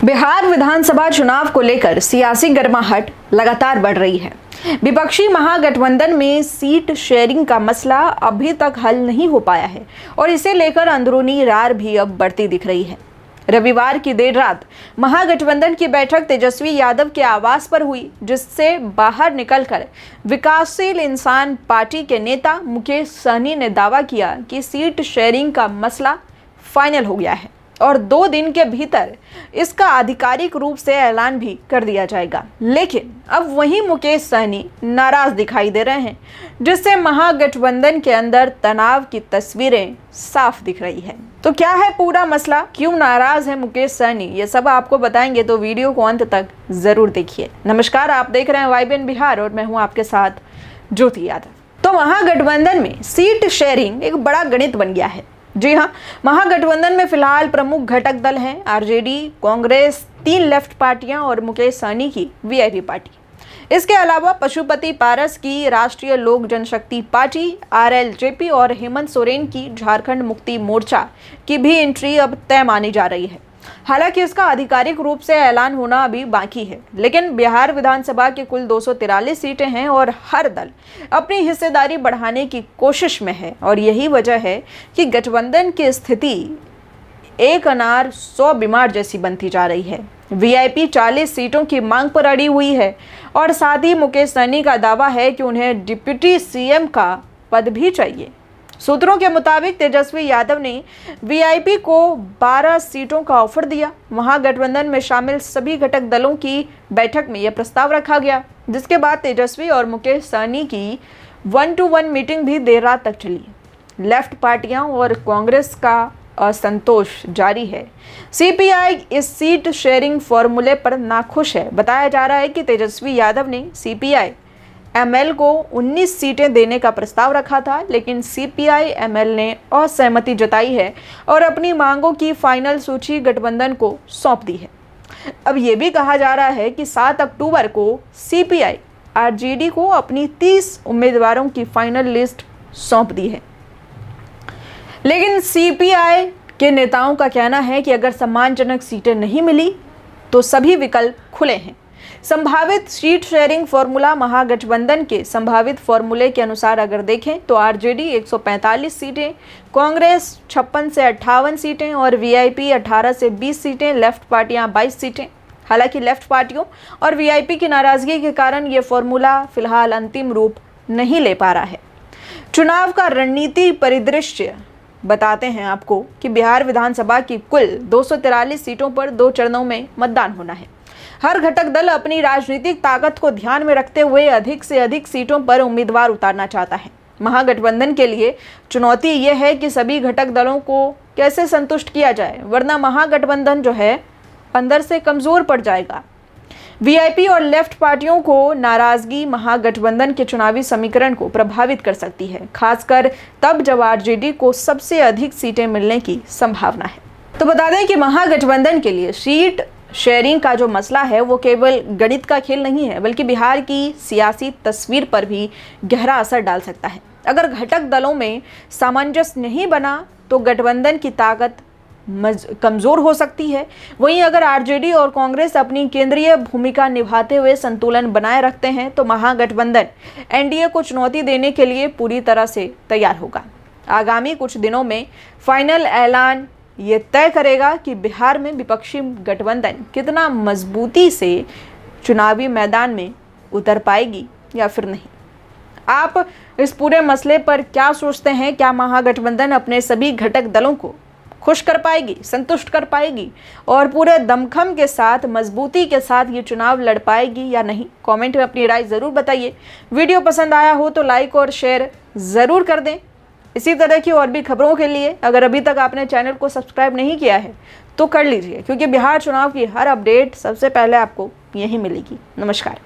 बिहार विधानसभा चुनाव को लेकर सियासी गर्माहट लगातार बढ़ रही है। विपक्षी महागठबंधन में सीट शेयरिंग का मसला अभी तक हल नहीं हो पाया है और इसे लेकर अंदरूनी रार भी अब बढ़ती दिख रही है। रविवार की देर रात महागठबंधन की बैठक तेजस्वी यादव के आवास पर हुई, जिससे बाहर निकलकर विकासशील इंसान पार्टी के नेता मुकेश सहनी ने दावा किया कि सीट शेयरिंग का मसला फाइनल हो गया है और 2 दिन के भीतर इसका आधिकारिक रूप से ऐलान भी कर दिया जाएगा। लेकिन अब वहीं मुकेश सहनी नाराज दिखाई दे रहे हैं, जिससे महागठबंधन के अंदर तनाव की तस्वीरें साफ दिख रही है। तो क्या है पूरा मसला, क्यों नाराज है मुकेश सहनी, ये सब आपको बताएंगे, तो वीडियो को अंत तक जरूर देखिए। नमस्कार, आप देख रहे हैं YBN बिहार और मैं हूं आपके साथ ज्योति यादव। तो महागठबंधन में सीट शेयरिंग एक बड़ा गणित बन गया है। जी हाँ, महागठबंधन में फिलहाल प्रमुख घटक दल हैं आरजेडी, कांग्रेस, 3 लेफ्ट पार्टियां और मुकेश सहनी की वीआईपी पार्टी। इसके अलावा पशुपति पारस की राष्ट्रीय लोक जनशक्ति पार्टी, RLJP और हेमंत सोरेन की झारखंड मुक्ति मोर्चा की भी एंट्री अब तय मानी जा रही है। हालांकि इसका आधिकारिक रूप से ऐलान होना अभी बाकी है, लेकिन बिहार विधानसभा की कुल 243 सीटें हैं और हर दल अपनी हिस्सेदारी बढ़ाने की कोशिश में है और यही वजह है कि गठबंधन की स्थिति एक अनार 100 बीमार जैसी बनती जा रही है। वीआईपी 40 सीटों की मांग पर अड़ी हुई है और साथ ही मुकेश सहनी का दावा है कि उन्हें डिप्टी सीएम का पद भी चाहिए। सूत्रों के मुताबिक तेजस्वी यादव ने वीआईपी को 12 सीटों का ऑफर दिया। महागठबंधन में शामिल सभी घटक दलों की बैठक में यह प्रस्ताव रखा गया, जिसके बाद तेजस्वी और मुकेश सहनी की 1-to-1 मीटिंग भी देर रात तक चली। लेफ्ट पार्टियां और कांग्रेस का असंतोष जारी है। सीपीआई इस सीट शेयरिंग फॉर्मूले पर नाखुश है। बताया जा रहा है कि तेजस्वी यादव ने सीपीआई एमएल को 19 सीटें देने का प्रस्ताव रखा था, लेकिन सीपीआई एमएल ने असहमति जताई है और अपनी मांगों की फाइनल सूची गठबंधन को सौंप दी है। अब यह भी कहा जा रहा है कि 7 अक्टूबर को सीपीआई आरजेडी को अपनी 30 उम्मीदवारों की फाइनल लिस्ट सौंप दी है। लेकिन सीपीआई के नेताओं का कहना है कि अगर सम्मानजनक सीटें नहीं मिली तो सभी विकल्प खुले हैं। संभावित सीट शेयरिंग फॉर्मूला महागठबंधन के संभावित फॉर्मूले के अनुसार अगर देखें तो आरजेडी 145 सीटें, कांग्रेस 56 से 58 सीटें और वीआईपी 18 से 20 सीटें, लेफ्ट पार्टियां 22 सीटें। हालांकि लेफ्ट पार्टियों और वीआईपी की नाराजगी के कारण ये फॉर्मूला फिलहाल अंतिम रूप नहीं ले पा रहा है। चुनाव का रणनीति परिदृश्य बताते हैं आपको कि बिहार विधानसभा की कुल 243 सीटों पर 2 चरणों में मतदान होना है। हर घटक दल अपनी राजनीतिक ताकत को ध्यान में रखते हुए अधिक से अधिक सीटों पर उम्मीदवार उतारना चाहता है। महागठबंधन के लिए चुनौती यह है कि सभी घटक दलों को कैसे संतुष्ट किया जाए, वरना महागठबंधन जो है अंदर से कमजोर पड़ जाएगा। वीआईपी और लेफ्ट पार्टियों को नाराजगी महागठबंधन के चुनावी समीकरण को प्रभावित कर सकती है, खासकर तब जब आरजेडी को सबसे अधिक सीटें मिलने की संभावना है। तो बता दें कि महागठबंधन के लिए सीट शेयरिंग का जो मसला है वो केवल गणित का खेल नहीं है, बल्कि बिहार की सियासी तस्वीर पर भी गहरा असर डाल सकता है। अगर घटक दलों में सामंजस्य नहीं बना तो गठबंधन की ताकत कमज़ोर हो सकती है। वहीं अगर आरजेडी और कांग्रेस अपनी केंद्रीय भूमिका निभाते हुए संतुलन बनाए रखते हैं तो महागठबंधन एनडीए को चुनौती देने के लिए पूरी तरह से तैयार होगा। आगामी कुछ दिनों में फाइनल ऐलान ये तय करेगा कि बिहार में विपक्षी गठबंधन कितना मजबूती से चुनावी मैदान में उतर पाएगी या फिर नहीं। आप इस पूरे मसले पर क्या सोचते हैं? क्या महागठबंधन अपने सभी घटक दलों को खुश कर पाएगी, संतुष्ट कर पाएगी और पूरे दमखम के साथ, मजबूती के साथ ये चुनाव लड़ पाएगी या नहीं? कमेंट में अपनी राय ज़रूर बताइए। वीडियो पसंद आया हो तो लाइक और शेयर ज़रूर कर दें। इसी तरह की और भी खबरों के लिए अगर अभी तक आपने चैनल को सब्सक्राइब नहीं किया है तो कर लीजिए, क्योंकि बिहार चुनाव की हर अपडेट सबसे पहले आपको यहीं मिलेगी। नमस्कार।